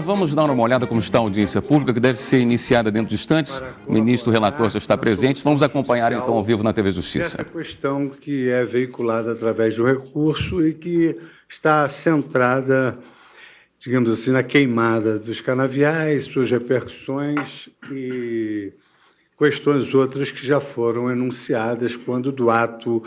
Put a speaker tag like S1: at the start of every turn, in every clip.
S1: vamos dar uma olhada como está a audiência pública, que deve ser iniciada dentro de instantes. O ministro relator já está presente. Vamos acompanhar, então, ao vivo na TV Justiça.
S2: Essa questão que é veiculada através do recurso e que está centrada, digamos assim, na queimada dos canaviais, suas repercussões e questões outras que já foram enunciadas quando do ato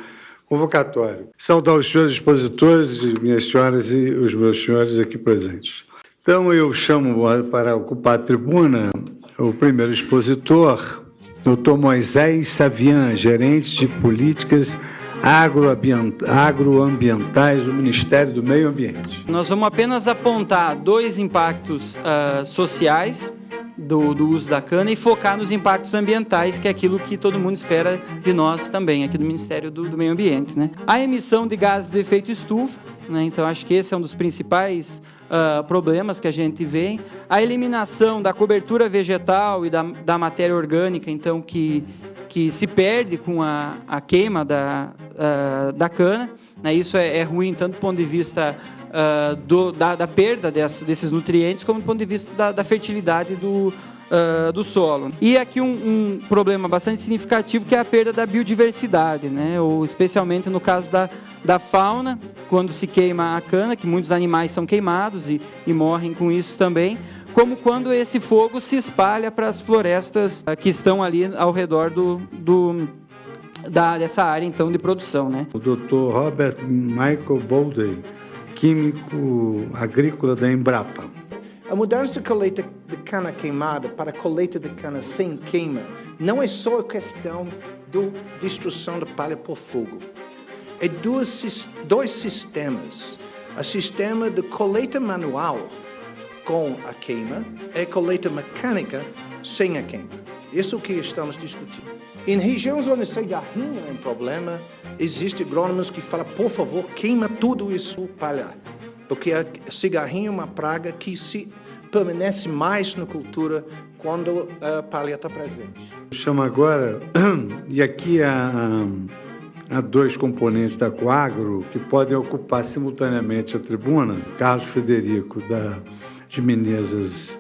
S2: convocatório. Saudar os senhores expositores, minhas senhoras e os meus senhores aqui presentes. Então, eu chamo para ocupar a tribuna o primeiro expositor, Dr. Moisés Savian, gerente de políticas agroambientais do Ministério do Meio Ambiente.
S3: Nós vamos apenas apontar dois impactos sociais do uso da cana e focar nos impactos ambientais, que é aquilo que todo mundo espera de nós também, aqui do Ministério do Meio Ambiente, né? A emissão de gases do efeito estufa, né? Então acho que esse é um dos principais problemas que a gente vê. A eliminação da cobertura vegetal e da matéria orgânica, então, que se perde com a queima da cana, né? Isso é ruim tanto do ponto de vista da perda desses nutrientes, como do ponto de vista da fertilidade do solo. E aqui um problema bastante significativo, que é a perda da biodiversidade, né? Ou especialmente no caso da fauna, quando se queima a cana, que muitos animais são queimados e morrem com isso também, como quando esse fogo se espalha para as florestas que estão ali ao redor dessa área, então, de produção, né?
S2: O Dr. Robert Michael Bowley, químico agrícola da Embrapa.
S4: A mudança de colheita de cana queimada para a colheita de cana sem queima não é só a questão da destruição da palha por fogo. É dois sistemas. O sistema de colheita manual com a queima e a colheita mecânica sem a queima. Isso é o que estamos discutindo. Em regiões onde cigarrinho é um problema, existem agrônomos que falam, por favor, queima tudo isso palha. Porque a cigarrinho é uma praga que permanece mais na cultura quando a palha está presente.
S2: Chamo agora, e aqui há dois componentes da Coagro que podem ocupar simultaneamente a tribuna, Carlos Frederico, de Menezes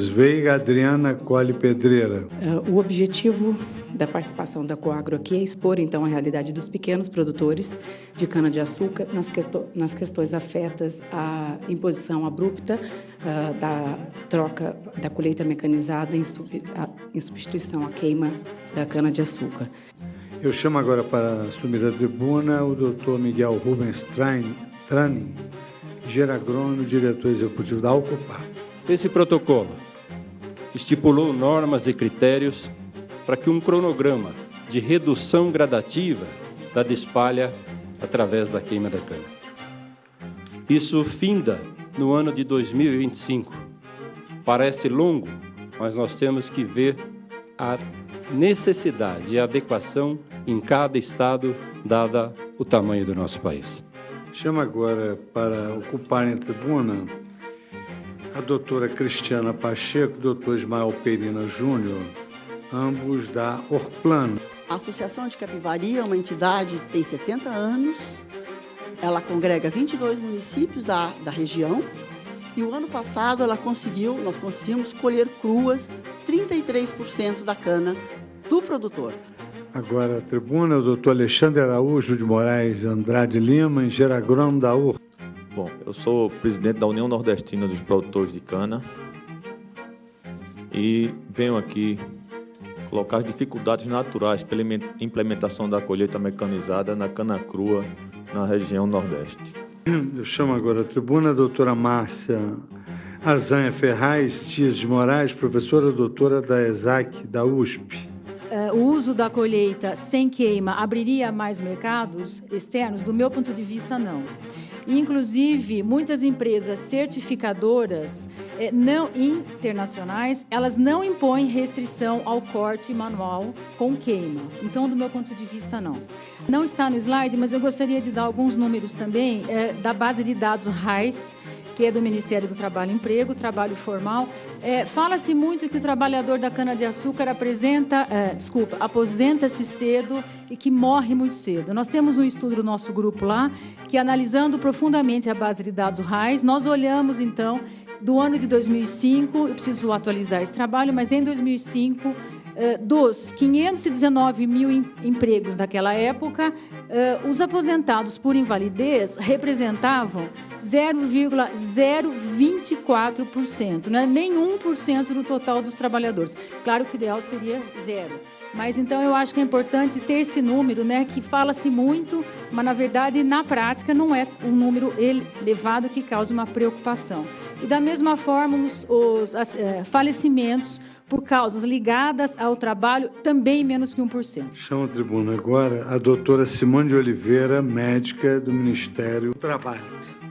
S2: Veiga, Adriana Colli Pedreira.
S5: O objetivo da participação da Coagro aqui é expor, então, a realidade dos pequenos produtores de cana-de-açúcar nas questões afetas à imposição abrupta da troca da colheita mecanizada em substituição à queima da cana-de-açúcar.
S2: Eu chamo agora para assumir a tribuna o Dr. Miguel Rubens Trani, engenheiro agrônomo e diretor executivo da Alcopar.
S6: Esse protocolo estipulou normas e critérios para que um cronograma de redução gradativa da despalha através da queima da cana. Isso finda no ano de 2025. Parece longo, mas nós temos que ver a necessidade e a adequação em cada estado, dada o tamanho do nosso país.
S2: Chamo agora para ocuparem a tribuna a doutora Cristiana Pacheco, doutor Ismael Perina Júnior, ambos da Orplano.
S7: A Associação de Capivari é uma entidade que tem 70 anos, ela congrega 22 municípios da região e o ano passado nós conseguimos colher cruas 33% da cana do produtor.
S2: Agora a tribuna, o doutor Alexandre Araújo de Moraes Andrade Lima, engenheiro agrônomo da URP.
S8: Bom, eu sou presidente da União Nordestina dos Produtores de Cana e venho aqui colocar as dificuldades naturais pela implementação da colheita mecanizada na cana crua na região Nordeste.
S2: Eu chamo agora a tribuna a doutora Márcia Azanha Ferraz Dias de Moraes, professora doutora da ESAC da USP.
S9: O uso da colheita sem queima abriria mais mercados externos? Do meu ponto de vista, não. Inclusive, muitas empresas certificadoras não internacionais, elas não impõem restrição ao corte manual com queima. Então, do meu ponto de vista, não. Não está no slide, mas eu gostaria de dar alguns números também da base de dados RAIS, que é do Ministério do Trabalho e Emprego, trabalho formal. Fala-se muito que o trabalhador da cana-de-açúcar aposenta-se cedo e que morre muito cedo. Nós temos um estudo do nosso grupo lá, que analisando profundamente a base de dados RAIS, nós olhamos, então, do ano de 2005, eu preciso atualizar esse trabalho, mas em 2005, dos 519 mil empregos daquela época, os aposentados por invalidez representavam 0,024%, né? Nem 1% do total dos trabalhadores. Claro que o ideal seria zero. Mas, então, eu acho que é importante ter esse número, né, que fala-se muito, mas, na verdade, na prática, não é um número elevado que causa uma preocupação. E, da mesma forma, os falecimentos por causas ligadas ao trabalho, também menos que 1%.
S2: Chamo a tribuna agora a doutora Simone de Oliveira, médica do Ministério do Trabalho.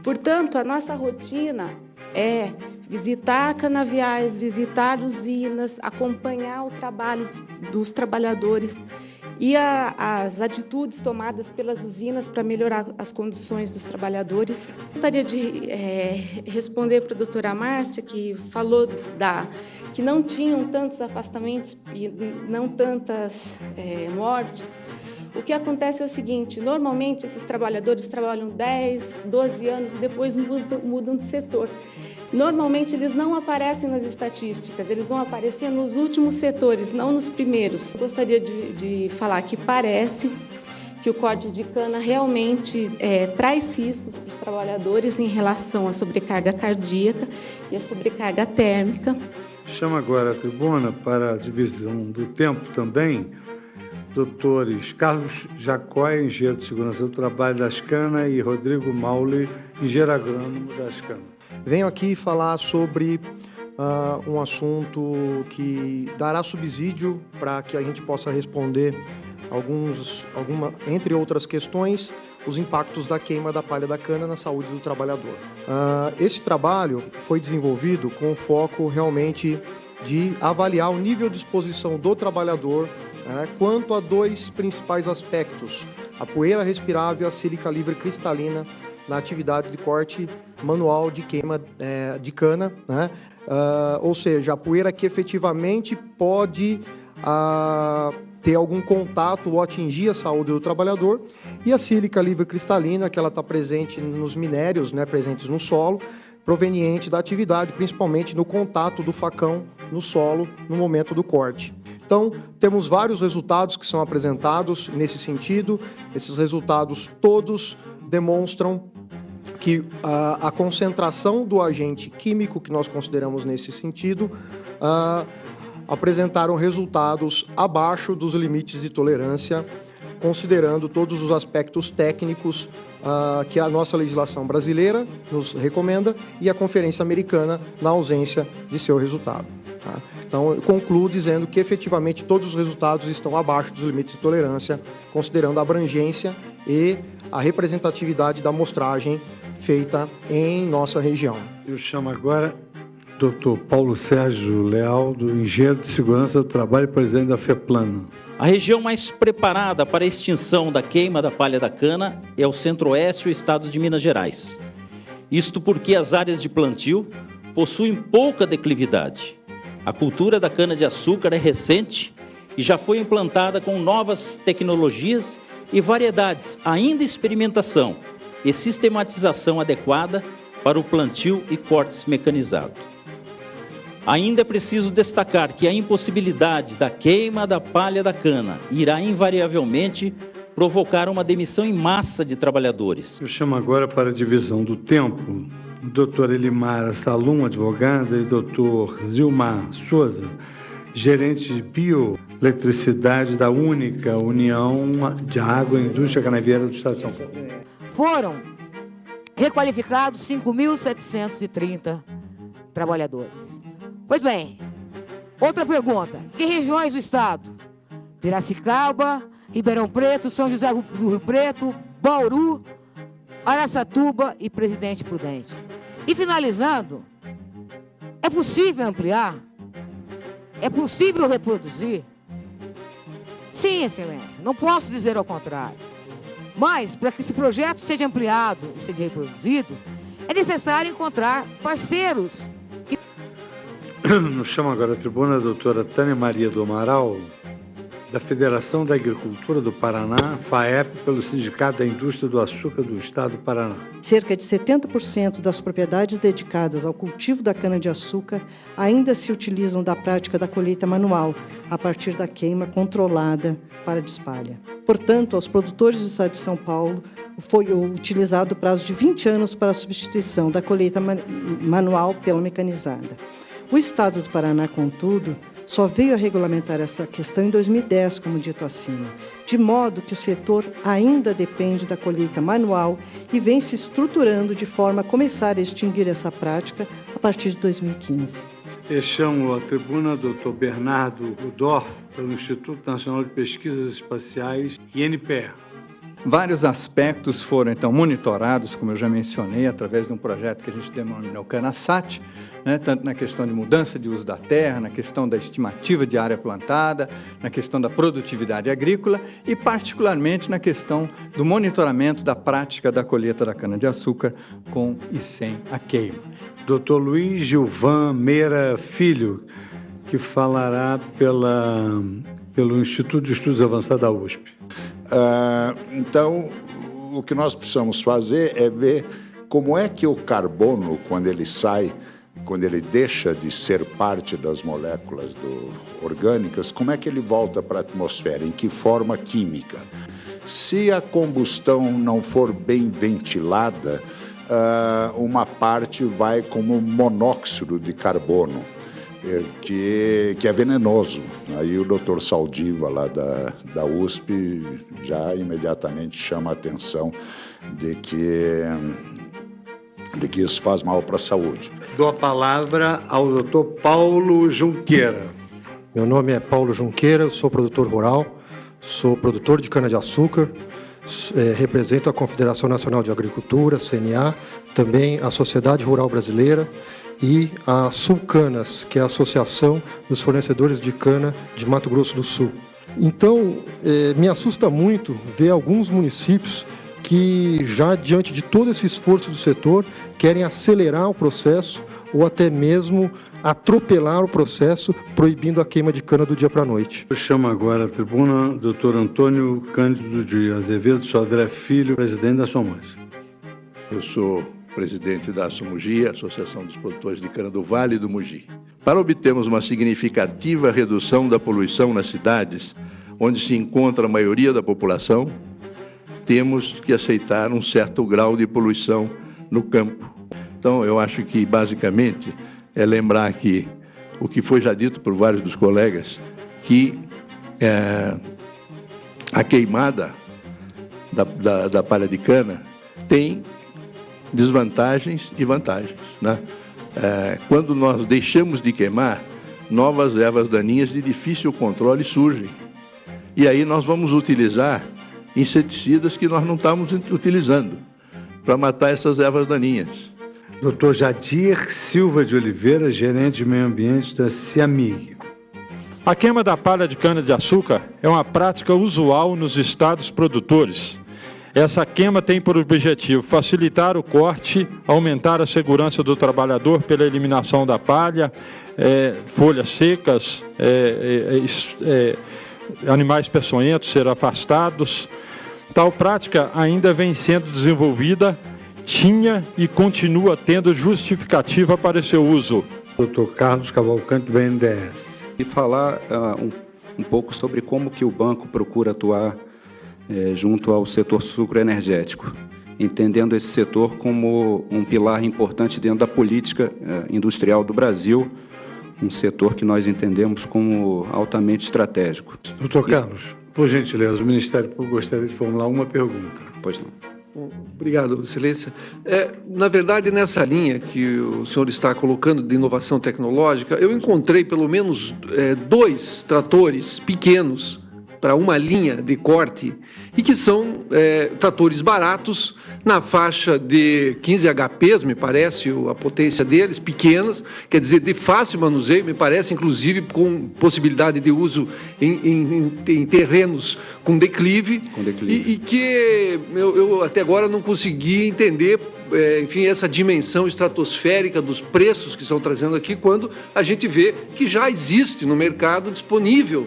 S10: Portanto, a nossa rotina é visitar canaviais, visitar usinas, acompanhar o trabalho dos trabalhadores e as atitudes tomadas pelas usinas para melhorar as condições dos trabalhadores. Gostaria de responder para a doutora Márcia, que falou que não tinham tantos afastamentos e não tantas mortes. O que acontece é o seguinte: normalmente esses trabalhadores trabalham 10, 12 anos e depois mudam de setor. Normalmente eles não aparecem nas estatísticas, eles vão aparecer nos últimos setores, não nos primeiros. Eu gostaria de falar que parece que o corte de cana realmente traz riscos para os trabalhadores em relação à sobrecarga cardíaca e à sobrecarga térmica.
S2: Chamo agora a tribuna para a divisão do tempo também, doutores Carlos Jacói, engenheiro de segurança do trabalho da Ascana, e Rodrigo Maule, engenheiro agrônomo da Ascana.
S11: Venho aqui falar sobre um assunto que dará subsídio para que a gente possa responder entre outras questões, os impactos da queima da palha da cana na saúde do trabalhador. Esse trabalho foi desenvolvido com o foco realmente de avaliar o nível de exposição do trabalhador quanto a dois principais aspectos: a poeira respirável e a sílica livre cristalina na atividade de corte manual de queima de cana, né? Ou seja, a poeira que efetivamente pode ter algum contato ou atingir a saúde do trabalhador, e a sílica livre cristalina, que ela está presente nos minérios, né, presentes no solo, proveniente da atividade, principalmente no contato do facão no solo no momento do corte. Então, temos vários resultados que são apresentados nesse sentido. Esses resultados todos demonstram que a concentração do agente químico que nós consideramos nesse sentido apresentaram resultados abaixo dos limites de tolerância, considerando todos os aspectos técnicos que a nossa legislação brasileira nos recomenda e a Conferência Americana na ausência de seu resultado. Tá? Então, eu concluo dizendo que efetivamente todos os resultados estão abaixo dos limites de tolerância, considerando a abrangência e a representatividade da amostragem feita em nossa região.
S2: Eu chamo agora Dr. Paulo Sérgio Leal, do Engenheiro de Segurança do Trabalho e presidente da FEPLANO.
S12: A região mais preparada para a extinção da queima da palha da cana é o Centro-Oeste e o estado de Minas Gerais. Isto porque as áreas de plantio possuem pouca declividade. A cultura da cana-de-açúcar é recente e já foi implantada com novas tecnologias e variedades, ainda em experimentação e sistematização adequada para o plantio e cortes mecanizados. Ainda é preciso destacar que a impossibilidade da queima da palha da cana irá invariavelmente provocar uma demissão em massa de trabalhadores.
S2: Eu chamo agora para a divisão do tempo o doutor Elimara Salum, advogada, e doutor Zilmar Souza, gerente de bioeletricidade da Única União de Água e Indústria Canavieira do Estado de São Paulo.
S13: Foram requalificados 5.730 trabalhadores. Pois bem, outra pergunta: que regiões do estado? Piracicaba, Ribeirão Preto, São José do Rio Preto, Bauru, Araçatuba e Presidente Prudente. E finalizando, é possível ampliar? É possível reproduzir? Sim, Excelência, não posso dizer ao contrário. Mas, para que esse projeto seja ampliado e seja reproduzido, é necessário encontrar parceiros.
S2: Nos chama agora a tribuna a doutora Tânia Maria do Amaral, da Federação da Agricultura do Paraná, FAEP, pelo Sindicato da Indústria do Açúcar do Estado do Paraná.
S14: Cerca de 70% das propriedades dedicadas ao cultivo da cana-de-açúcar ainda se utilizam da prática da colheita manual, a partir da queima controlada para despalha. Portanto, aos produtores do Estado de São Paulo, foi utilizado o prazo de 20 anos para a substituição da colheita manual pela mecanizada. O Estado do Paraná, contudo, só veio a regulamentar essa questão em 2010, como dito acima, de modo que o setor ainda depende da colheita manual e vem se estruturando de forma a começar a extinguir essa prática a partir de 2015.
S2: Eu chamo a tribuna o Dr. Bernardo Rudolph, pelo Instituto Nacional de Pesquisas Espaciais, INPE.
S15: Vários aspectos foram, então, monitorados, como eu já mencionei, através de um projeto que a gente denominou CanaSat, né, tanto na questão de mudança de uso da terra, na questão da estimativa de área plantada, na questão da produtividade agrícola e, particularmente, na questão do monitoramento da prática da colheita da cana-de-açúcar com e sem a queima.
S2: Dr. Luiz Gilvan Meira Filho, que falará pelo Instituto de Estudos Avançados da USP.
S16: Então, o que nós precisamos fazer é ver como é que o carbono, quando ele sai, quando ele deixa de ser parte das moléculas orgânicas, como é que ele volta para a atmosfera, em que forma química. Se a combustão não for bem ventilada, uma parte vai como monóxido de carbono, que é venenoso. Aí o doutor Saldiva, lá da USP, já imediatamente chama a atenção de que isso faz mal para a saúde.
S2: Dou a palavra ao doutor Paulo Junqueira.
S11: Meu nome é Paulo Junqueira, eu sou produtor rural, sou produtor de cana-de-açúcar, represento a Confederação Nacional de Agricultura, CNA, também a Sociedade Rural Brasileira e a Sulcanas, que é a Associação dos Fornecedores de Cana de Mato Grosso do Sul. Então, me assusta muito ver alguns municípios que, já diante de todo esse esforço do setor, querem acelerar o processo ou até mesmo atropelar o processo, proibindo a queima de cana do dia para a noite.
S2: Eu chamo agora a tribuna o Dr. Antônio Cândido de Azevedo Sodré Filho, presidente da SOMAS.
S17: Eu sou presidente da ASSOMUGI, Associação dos Produtores de Cana do Vale do Mugi. Para obtermos uma significativa redução da poluição nas cidades, onde se encontra a maioria da população, temos que aceitar um certo grau de poluição no campo. Então, eu acho que, basicamente, é lembrar que o que foi já dito por vários dos colegas, que a queimada da palha de cana tem desvantagens e vantagens, né? Quando nós deixamos de queimar, novas ervas daninhas de difícil controle surgem. E aí nós vamos utilizar inseticidas que nós não estamos utilizando para matar essas ervas daninhas.
S2: Dr. Jadir Silva de Oliveira, gerente de meio ambiente da CIAMIG.
S18: A queima da palha de cana-de-açúcar é uma prática usual nos estados produtores. Essa queima tem por objetivo facilitar o corte, aumentar a segurança do trabalhador pela eliminação da palha, folhas secas, animais peçonhentos ser afastados. Tal prática ainda vem sendo desenvolvida, tinha e continua tendo justificativa para seu uso.
S2: Dr. Carlos Cavalcante, do BNDES.
S19: E falar um pouco sobre como que o banco procura atuar junto ao setor sucroenergético, entendendo esse setor como um pilar importante dentro da política industrial do Brasil, um setor que nós entendemos como altamente estratégico.
S2: Doutor Carlos, por gentileza, o Ministério Público gostaria de formular uma pergunta.
S19: Pois não.
S20: Obrigado, Excelência. Na verdade, nessa linha que o senhor está colocando de inovação tecnológica, eu encontrei pelo menos 2 tratores pequenos para uma linha de corte e que são tratores baratos, na faixa de 15 HPs, me parece, a potência deles, pequenas, quer dizer, de fácil manuseio, me parece, inclusive com possibilidade de uso em terrenos com declive. E que eu até agora não consegui entender, enfim, essa dimensão estratosférica dos preços que estão trazendo aqui, quando a gente vê que já existe no mercado disponível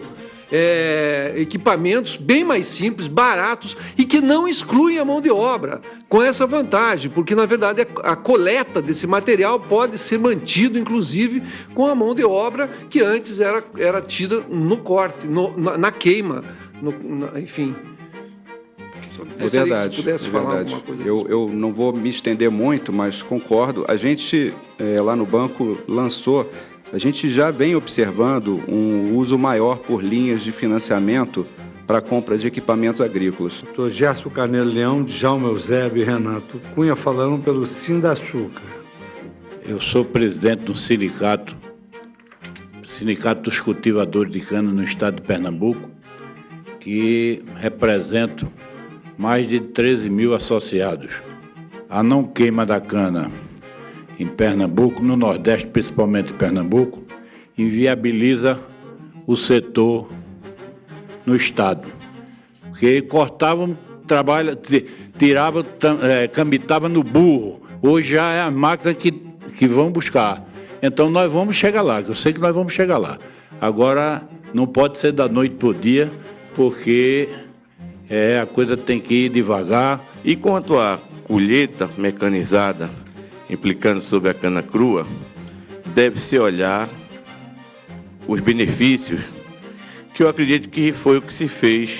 S20: equipamentos bem mais simples, baratos e que não excluem a mão de obra, com essa vantagem, porque na verdade a coleta desse material pode ser mantido, inclusive, com a mão de obra que antes era tida no corte, na queima, enfim.
S19: É verdade,
S20: se pudesse falar alguma coisa.
S19: Eu não vou me estender muito, mas concordo. A gente, lá no banco, a gente já vem observando um uso maior por linhas de financiamento para a compra de equipamentos agrícolas.
S2: Dr. Gerson Carneiro Leão, Djalma Eusébio e Renato Cunha falando pelo Sindaçuca.
S21: Eu sou presidente do Sindicato dos Cultivadores de Cana no estado de Pernambuco, que represento mais de 13 mil associados. A não queima da cana em Pernambuco, no Nordeste, principalmente em Pernambuco, inviabiliza o setor no estado. Porque cortavam, tirava, cambitava no burro. Hoje já é a máquina que vão buscar. Então nós vamos chegar lá, eu sei que nós vamos chegar lá. Agora não pode ser da noite para o dia, porque a coisa tem que ir devagar.
S22: E quanto à colheita mecanizada, implicando sobre a cana crua, deve-se olhar os benefícios, que eu acredito que foi o que se fez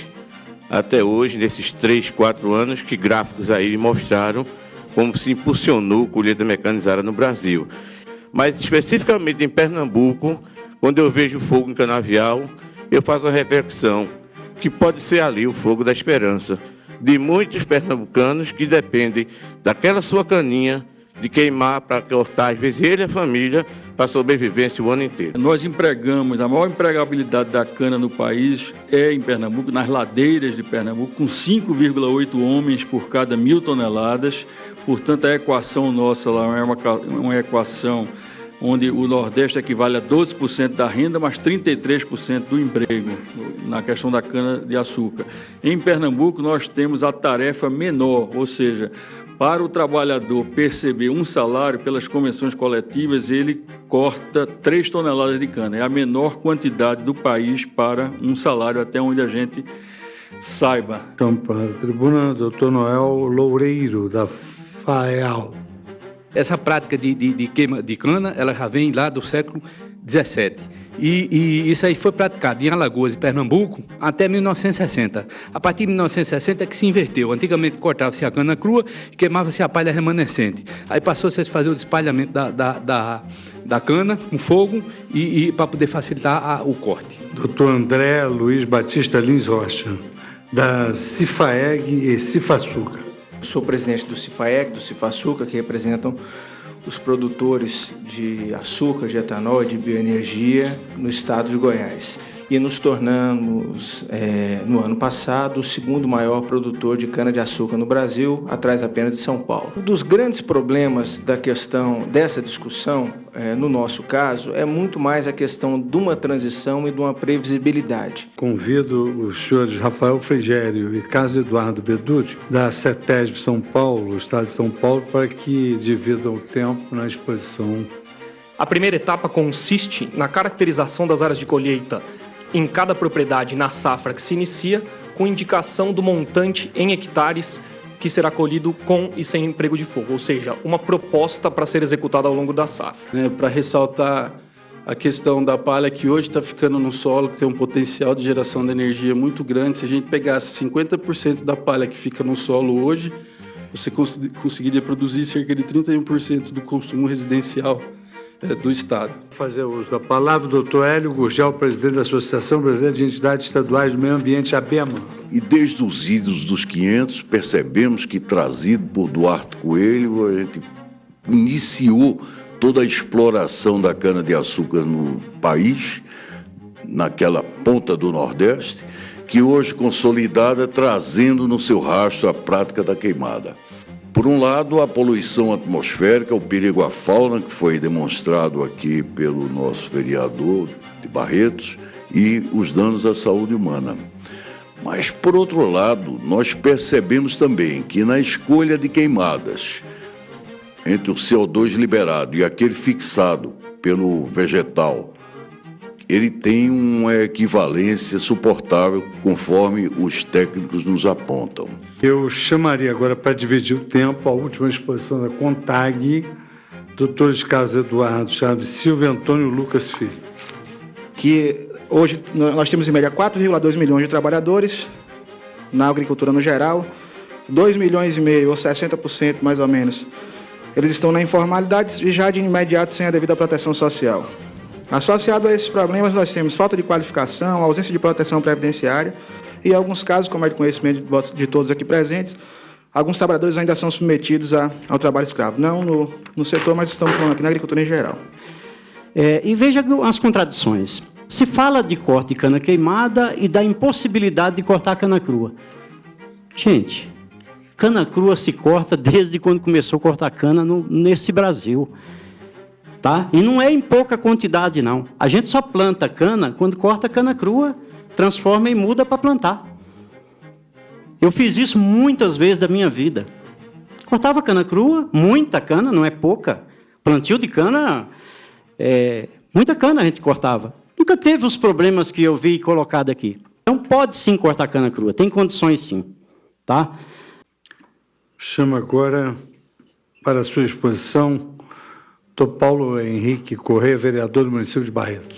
S22: até hoje, nesses 3, 4 anos, que gráficos aí mostraram como se impulsionou a colheita mecanizada no Brasil. Mas, especificamente em Pernambuco, quando eu vejo fogo em canavial, eu faço uma reflexão, que pode ser ali o fogo da esperança de muitos pernambucanos que dependem daquela sua caninha de queimar para cortar, às vezes, ele e a família, para a sobrevivência o ano inteiro.
S18: Nós empregamos, a maior empregabilidade da cana no país é em Pernambuco, nas ladeiras de Pernambuco, com 5,8 homens por cada 1.000 toneladas. Portanto, a equação nossa lá é uma equação onde o Nordeste equivale a 12% da renda, mas 33% do emprego, na questão da cana-de-açúcar. Em Pernambuco, nós temos a tarefa menor, ou seja, para o trabalhador perceber um salário, pelas convenções coletivas, ele corta 3 toneladas de cana. É a menor quantidade do país para um salário, até onde a gente saiba.
S2: Então, para a tribuna, Dr. Noel Loureiro, da FAEAL.
S23: Essa prática de queima de cana, ela já vem lá do século XVII. E isso aí foi praticado em Alagoas e Pernambuco até 1960. A partir de 1960 é que se inverteu. Antigamente cortava-se a cana crua e queimava-se a palha remanescente. Aí passou-se a fazer o despalhamento da cana com fogo e para poder facilitar o corte.
S2: Dr. André Luiz Batista Lins Rocha, da Cifaeg e Cifasuca.
S24: Sou presidente do Cifaeg, do Cifasuca, que representam os produtores de açúcar, de etanol e de bioenergia no estado de Goiás. E nos tornamos, no ano passado, o segundo maior produtor de cana-de-açúcar no Brasil, atrás apenas de São Paulo. Um dos grandes problemas da questão dessa discussão, no nosso caso, é muito mais a questão de uma transição e de uma previsibilidade.
S2: Convido os senhores Rafael Frigério e Carlos Eduardo Beducci, da CETESB São Paulo, Estado de São Paulo, para que dividam o tempo na exposição.
S25: A primeira etapa consiste na caracterização das áreas de colheita em cada propriedade na safra que se inicia, com indicação do montante em hectares que será colhido com e sem emprego de fogo, ou seja, uma proposta para ser executada ao longo da safra.
S26: Para ressaltar a questão da palha que hoje está ficando no solo, que tem um potencial de geração de energia muito grande. Se a gente pegasse 50% da palha que fica no solo hoje, você conseguiria produzir cerca de 31% do consumo residencial do Estado.
S2: Fazer uso da palavra, doutor Hélio Gurgel, presidente da Associação Brasileira de Entidades Estaduais do Meio Ambiente, ABEMA.
S27: E desde os idos dos 500, percebemos que, trazido por Duarte Coelho, a gente iniciou toda a exploração da cana-de-açúcar no país, naquela ponta do Nordeste, que hoje consolidada, trazendo no seu rastro a prática da queimada. Por um lado, a poluição atmosférica, o perigo à fauna, que foi demonstrado aqui pelo nosso vereador de Barretos, e os danos à saúde humana. Mas, por outro lado, nós percebemos também que na escolha de queimadas, entre o CO2 liberado e aquele fixado pelo vegetal ele tem uma equivalência suportável, conforme os técnicos nos apontam.
S2: Eu chamaria agora para dividir o tempo a última exposição da CONTAG, doutores Carlos Eduardo Chaves Silva e Antônio Lucas Filho.
S1: Que hoje nós temos em média 4,2 milhões de trabalhadores na agricultura no geral, 2,5 milhões, ou 60% mais ou menos, eles estão na informalidade e já de imediato sem a devida proteção social. Associado a esses problemas, nós temos falta de qualificação, ausência de proteção previdenciária e, em alguns casos, como é de conhecimento de todos aqui presentes, alguns trabalhadores ainda são submetidos ao trabalho escravo. Não no setor, mas estamos falando aqui na agricultura em geral.
S3: E veja as contradições. Se fala de corte de cana queimada e da impossibilidade de cortar cana crua. Gente, cana crua se corta desde quando começou a cortar cana nesse Brasil. Tá? E não é em pouca quantidade, não. A gente só planta cana quando corta cana crua, transforma e muda para plantar. Eu fiz isso muitas vezes da minha vida. Cortava cana crua, muita cana, não é pouca. Plantio de cana, muita cana a gente cortava. Nunca teve os problemas que eu vi colocado aqui. Então, pode sim cortar cana crua, tem condições sim. Tá?
S2: Chamo agora para a sua exposição Dr. Paulo Henrique Corrêa, vereador do município de Barretos.